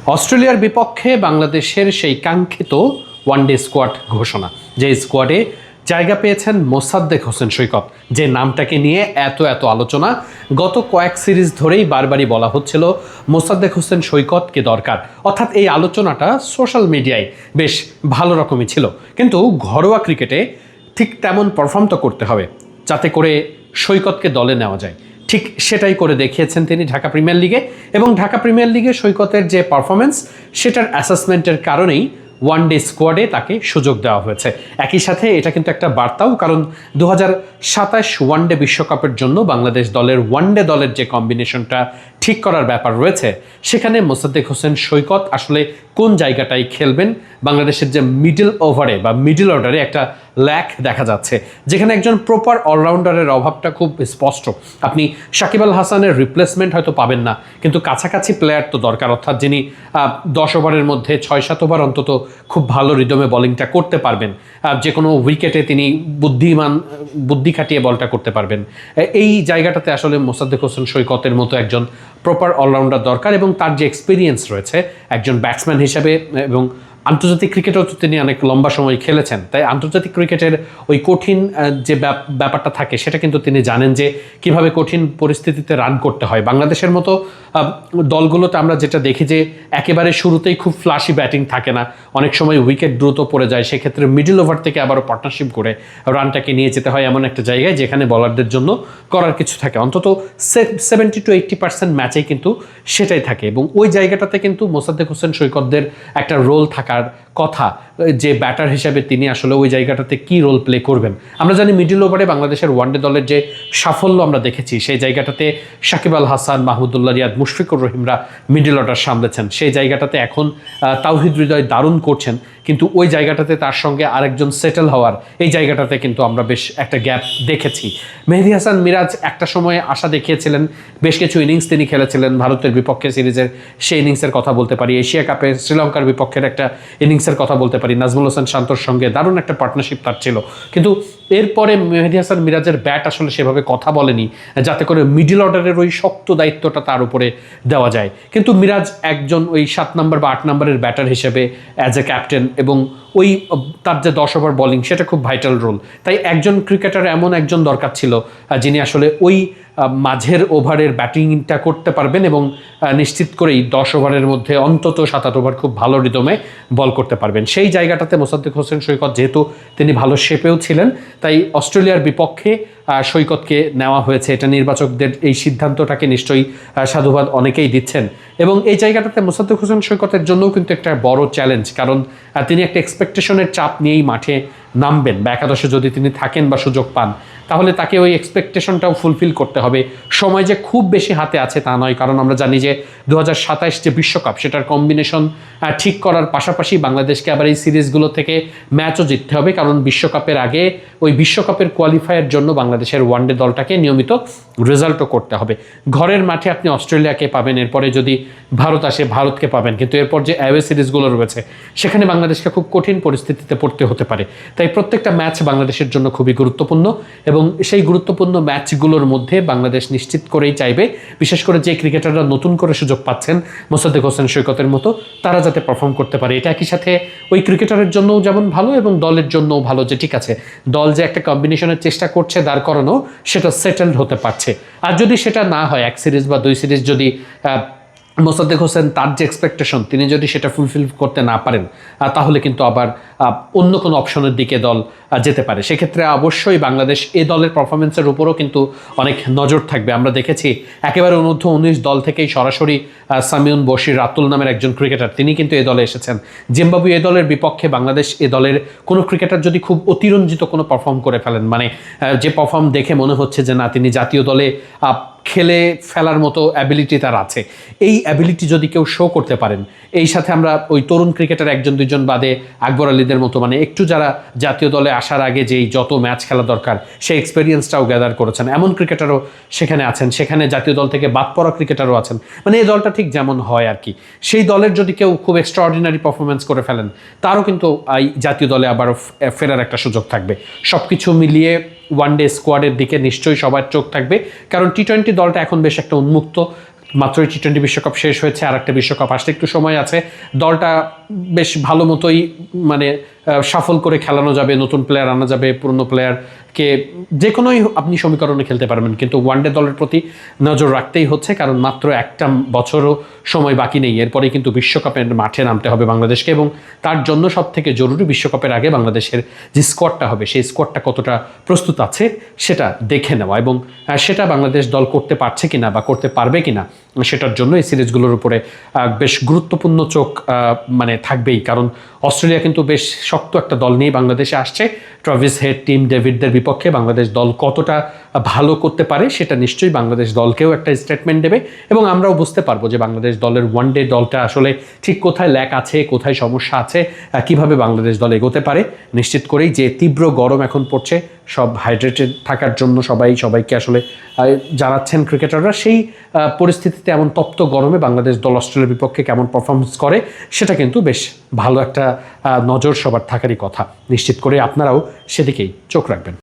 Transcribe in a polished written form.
অস্ট্রেলিয়ার বিপক্ষে বাংলাদেশের সেই কাঙ্ক্ষিত ওয়ানডে স্কোয়াড ঘোষণা, যে স্কোয়াডে জায়গা পেয়েছেন মোসাদ্দেক হোসেন সৈকত, যে নামটাকে নিয়ে এত আলোচনা গত কয়েক সিরিজ ধরেই বারবারই বলা হচ্ছিল মোসাদ্দেক হোসেন সৈকতকে দরকার। অর্থাৎ এই আলোচনাটা সোশ্যাল মিডিয়ায় বেশ ভালো রকমই ছিল, কিন্তু ঘরোয়া ক্রিকেটে ঠিক তেমন পারফর্ম তো করতে হবে যাতে করে সৈকতকে দলে নেওয়া যায়। ঠিক সেটাই করে দেখিয়েছেন তিনি ঢাকা প্রিমিয়ার লিগে, এবং ঢাকা প্রিমিয়ার লিগে সৈকতের যে পারফরমেন্স সেটার অ্যাসেসমেন্টের কারণেই ওয়ানডে স্কোয়াডে তাকে সুযোগ দেওয়া হয়েছে। একই সাথে এটা কিন্তু একটা বার্তাও, কারণ 2027 ওয়ানডে বিশ্বকাপের জন্য বাংলাদেশ দলের ওয়ানডে দলের যে কম্বিনেশনটা ঠিক করার ব্যাপার রয়েছে, সেখানে মোসাদ্দেক হোসেন সৈকত আসলে কোন জায়গাটায় খেলবেন, বাংলাদেশের যে মিডল ওভারে বা মিডল অর্ডারে একটা ল্যাক দেখা যাচ্ছে, যেখানে একজন প্রপার অলরাউন্ডারের অভাবটা খুব স্পষ্ট। আপনি সাকিব আল হাসানের রিপ্লেসমেন্ট হয়তো পাবেন না, কিন্তু কাছাকাছি প্লেয়ার তো দরকার, অর্থাৎ যিনি 10 ওভারের মধ্যে 6-7 ওভার অন্তত খুব ভালো রিদমে বলিংটা করতে পারবেন, যে কোনো উইকেটে তিনি বুদ্ধি খাটিয়ে বলটা করতে পারবেন। এই জায়গাটাতে আসলে মোসাদ্দেক হোসেন সৈকতের মতো একজন প্রপার অলরাউন্ডার দরকার, এবং তার যে এক্সপিরিয়েন্স রয়েছে একজন ব্যাটসম্যান হিসেবে, এবং আন্তর্জাতিক ক্রিকেটেও তো তিনি অনেক লম্বা সময় খেলেছেন, তাই আন্তর্জাতিক ক্রিকেটের ওই কঠিন যে ব্যাপারটা থাকে সেটা কিন্তু তিনি জানেন, যে কিভাবে কঠিন পরিস্থিতিতে রান করতে হয়। বাংলাদেশের মতো দলগুলোতে আমরা যেটা দেখি যে একেবারে শুরুতেই খুব ফ্লাশি ব্যাটিং থাকে না, অনেক সময় উইকেট দ্রুত পড়ে যায়, সেক্ষেত্রে মিডল ওভার থেকে আবারও পার্টনারশিপ করে রানটাকে নিয়ে যেতে হয় এমন একটা জায়গায় যেখানে বলারদের জন্য করার কিছু থাকে, অন্তত 70-80% ম্যাচেই কিন্তু সেটাই থাকে, এবং ওই জায়গাটাতে কিন্তু মোসাদ্দেক হোসেন সৈকতদের একটা রোল থাকার কথা, যে ব্যাটার হিসেবে তিনি আসলে ওই জায়গাটাতে কি রোল প্লে করবেন। আমরা জানি মিডল ওভারে বাংলাদেশের ওয়ানডে দলের যে সাফল্য আমরা দেখেছি, সেই জায়গাটাতে সাকিব আল হাসান, মাহমুদুল্লাহ রিয়াদ, মুশফিকুর রহিমরা মিডল অর্ডার সামলেছেন, সেই জায়গাটাতে এখন তাওহিদ হৃদয় দারুণ করছেন, কিন্তু ওই জায়গাটাতে তার সঙ্গে আরেকজন সেটেল হওয়ার এই জায়গাটাতে কিন্তু আমরা বেশ একটা গ্যাপ দেখেছি। মেহেদী হাসান মিরাজ একটা সময়ে আশা দেখিয়েছিলেন, বেশ কিছু ইনিংস তিনি খেলেছিলেন, ভারতের বিপক্ষে সিরিজের সেই ইনিংসের কথা বলতে পারি, এশিয়া কাপে শ্রীলঙ্কার বিপক্ষের একটা ইনিংসের কথা বলতে পারি, নাজমুল হোসেন শান্তর সঙ্গে দারুণ একটা পার্টনারশিপ তার ছিল, কিন্তু এরপরে মেহেদী হাসান মিরাজের ব্যাট আসলে সেভাবে কথা বলেনি যাতে করে মিডল অর্ডারের ওই শক্ত দায়িত্বটা তার উপরে দেওয়া যায়। কিন্তু মিরাজ একজন ওই 7 নম্বর বা 8 নম্বরের ব্যাটার হিসেবে অ্যাজ এ ক্যাপ্টেন, এবং ওই তার যে 10 ওভার বোলিং সেটা খুব ভাইটাল রোল, তাই একজন ক্রিকেটার এমন একজন দরকার ছিল যিনি আসলে ওই মাঝের ওভারের ব্যাটিংটা করতে পারবেন, এবং নিশ্চিত করেই 10 ওভারের মধ্যে অন্তত 7-8 ওভার খুব ভালো রিদমে বল করতে পারবেন। সেই জায়গাটাতে মোসাদ্দেক হোসেন সৈকত, যেহেতু তিনি ভালো শেপেও ছিলেন, তাই অস্ট্রেলিয়ার বিপক্ষে সৈকতকে নেওয়া হয়েছে। এটা নির্বাচকদের এই সিদ্ধান্তটাকে নিশ্চয়ই সাধুবাদ অনেকেই দিচ্ছেন, এবং এই জায়গাটাতে মোসাদ্দেক হোসেন সৈকতের জন্যও কিন্তু একটা বড় চ্যালেঞ্জ, কারণ তিনি একটা এক্সপেকটেশনের চাপ নিয়েই মাঠে নামবেন, বা একাদশে যদি তিনি থাকেন বা সুযোগ পান, তাহলে তাকে ওই এক্সপেকটেশনটাও ফুলফিল করতে হবে। সময় যে খুব বেশি হাতে আছে তা নয়, কারণ আমরা জানি যে 2027 যে বিশ্বকাপ সেটার কম্বিনেশন ঠিক করার পাশাপাশি বাংলাদেশকে আবার এই সিরিজগুলো থেকে ম্যাচও জিততে হবে, কারণ বিশ্বকাপের আগে ওই বিশ্বকাপের কোয়ালিফায়ার জন্য বাংলাদেশের ওয়ানডে দলটাকে নিয়মিত রেজাল্টও করতে হবে। ঘরের মাঠে আপনি অস্ট্রেলিয়াকে পাবেন, এরপরে যদি ভারত আসে ভারতকে পাবেন, কিন্তু এরপর যে অ্যাওয়ে সিরিজগুলো রয়েছে সেখানে বাংলাদেশকে খুব কঠিন পরিস্থিতিতে পড়তে হতে পারে। তাই প্রত্যেকটা ম্যাচ বাংলাদেশের জন্য খুবই গুরুত্বপূর্ণ, এবং সেই গুরুত্বপূর্ণ ম্যাচগুলোর মধ্যে বাংলাদেশ নিশ্চিত করেই চাইবে, বিশেষ করে যে ক্রিকেটাররা নতুন করে সুযোগ পাচ্ছেন মোসাদ্দেক হোসেন সৈকতের মতো, তারা যাতে পারফর্ম করতে পারে। এটা একই সাথে ওই ক্রিকেটারের জন্যও যেমন ভালো এবং দলের জন্যও ভালো, যে ঠিক আছে দল যে একটা কম্বিনেশনের চেষ্টা করছে দাঁড় করানো, সেটা সেটেলড হতে পারছে। আর যদি সেটা না হয়, 1 সিরিজ বা 2 সিরিজ যদি মোসাদ্দেক হোসেন তার যে এক্সপেকটেশন তিনি যদি সেটা ফুলফিল করতে না পারেন, তাহলে কিন্তু আবার অন্য কোনো অপশনের দিকে দল যেতে পারে। সেক্ষেত্রে অবশ্যই বাংলাদেশ এ দলের পারফরমেন্সের উপরও কিন্তু অনেক নজর থাকবে। আমরা দেখেছি একেবারে অনূর্ধ্ব-19 দল থেকেই সরাসরি সামিউন বশির রাতুল নামের একজন ক্রিকেটার, তিনি কিন্তু এ দলে এসেছেন। জিম্বাবুয়ে এ দলের বিপক্ষে বাংলাদেশ এ দলের কোনো ক্রিকেটার যদি খুব অতিরঞ্জিত কোনো পারফর্ম করে ফেলেন, মানে যে পারফর্ম দেখে মনে হচ্ছে যে না তিনি জাতীয় দলে খেলে ফেলার মতো অ্যাবিলিটি তার আছে, এই অ্যাবিলিটি যদি কেউ শো করতে পারেন, এই সাথে আমরা ওই তরুণ ক্রিকেটার 1-2 বাদে আকবর আলীদের মতো, মানে একটু যারা জাতীয় দলে আসার আগে যেই যত ম্যাচ খেলা দরকার সেই এক্সপেরিয়েন্সটাও গ্যাদার করেছেন, এমন ক্রিকেটারও সেখানে আছেন, সেখানে জাতীয় দল থেকে বাদ পড়া ক্রিকেটারও আছেন, মানে এই দলটা ঠিক যেমন হয় আর কি, সেই দলের যদি কেউ খুব এক্সট্রাঅর্ডিনারি পারফরমেন্স করে ফেলেন, তারও কিন্তু এই জাতীয় দলে আবারও ফেরার একটা সুযোগ থাকবে। সব কিছু মিলিয়ে ওয়ানডে স্কোয়াডের দিকে নিশ্চয়ই সবার চোখ থাকবে, কারণ টি-20 দলটা এখন বেশ একটা উন্মুক্ত, মাত্রই টি-20 বিশ্বকাপ শেষ হয়েছে, আর একটা বিশ্বকাপ আসতে একটু সময় আছে। দলটা বেশ ভালো মতোই মানে সাফল করে খেলানো যাবে, নতুন প্লেয়ার আনা যাবে, পুরনো প্লেয়ারকে যে কোনোই আপনি সমীকরণে খেলতে পারবেন, কিন্তু ওয়ানডে দলের প্রতি নজর রাখতেই হচ্ছে, কারণ মাত্র একটা বছরও সময় বাকি নেই। এরপরে কিন্তু বিশ্বকাপের মাঠে নামতে হবে বাংলাদেশকে, এবং তার জন্য সব থেকে জরুরি বিশ্বকাপের আগে বাংলাদেশের যে স্কোয়াডটা হবে সেই স্কোয়াডটা কতটা প্রস্তুত আছে সেটা দেখে নেওয়া, এবং সেটা বাংলাদেশ দল করতে পারছে কিনা বা করতে পারবে কিনা সেটার জন্য এই সিরিজগুলোর উপরে বেশ গুরুত্বপূর্ণ চোখ মানে থাকবেই। কারণ অস্ট্রেলিয়া কিন্তু বেশ শক্ত একটা দল নিয়ে বাংলাদেশে আসছে। ট্রাভিস হেড, টিম ডেভিডদের বিপক্ষে বাংলাদেশ দল কতটা ভালো করতে পারে সেটা নিশ্চয়ই বাংলাদেশ দলকেও একটা স্টেটমেন্ট দেবে, এবং আমরাও বুঝতে পারবো যে বাংলাদেশ দলের ওয়ানডে দলটা আসলে ঠিক কোথায় ল্যাক আছে, কোথায় সমস্যা আছে, কিভাবে বাংলাদেশ দল এগোতে পারে। নিশ্চিত করেই যে তীব্র গরম এখন পড়ছে, সব হাইড্রেটেড থাকার জন্য সবাইকে আসলে জানাচ্ছেন ক্রিকেটাররা। সেই পরিস্থিতিতে এমন তপ্ত গরমে বাংলাদেশ দল অস্ট্রেলিয়ার বিপক্ষে কেমন পারফরমেন্স করে সেটা কিন্তু বেশ ভালো একটা নজর সবার থাকারই কথা। নিশ্চিত করে আপনারাও সেদিকেই চোখ রাখবেন।